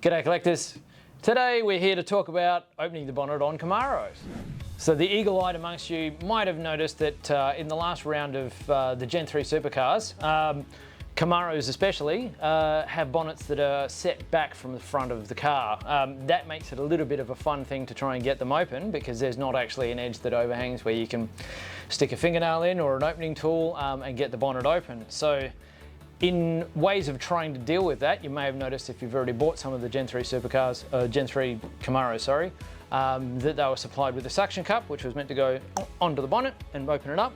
G'day collectors. Today we're here to talk about opening the bonnet on Camaros. So the eagle-eyed amongst you might have noticed that in the last round of the Gen 3 supercars, Camaros especially, have bonnets that are set back from the front of the car. That makes it a little bit of a fun thing to try and get them open because there's not actually an edge that overhangs where you can stick a fingernail in or an opening tool and get the bonnet open. So in ways of trying to deal with that, you may have noticed if you've already bought some of the Gen 3 supercars, Gen 3 Camaro, sorry, that they were supplied with a suction cup, which was meant to go onto the bonnet and open it up.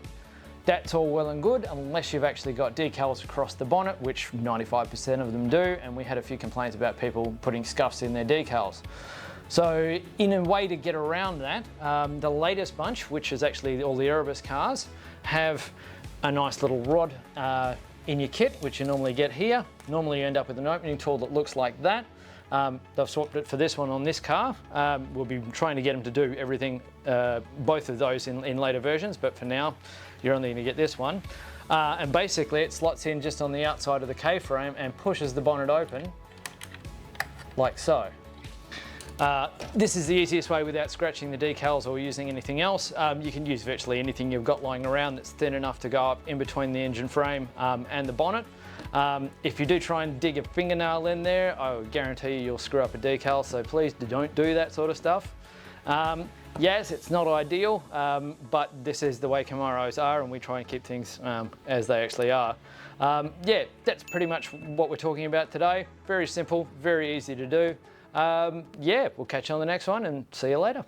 That's all well and good, unless you've actually got decals across the bonnet, which 95% of them do, and we had a few complaints about people putting scuffs in their decals. So in a way to get around that, the latest bunch, which is actually all the Erebus cars, have a nice little rod in your kit, which you normally get here. Normally you end up with an opening tool that looks like that. They've swapped it for this one on this car. We'll be trying to get them to do everything, both of those in later versions, but for now, you're only gonna get this one. And basically it slots in just on the outside of the K-frame and pushes the bonnet open, like so. This is the easiest way without scratching the decals or using anything else. You can use virtually anything you've got lying around that's thin enough to go up in between the engine frame and the bonnet. If you do try and dig a fingernail in there, I would guarantee you'll screw up a decal, so please don't do that sort of stuff. Yes, it's not ideal, but this is the way Camaros are and we try and keep things as they actually are. Yeah, that's pretty much what we're talking about today. Very simple, very easy to do. Yeah, we'll catch you on the next one and see you later.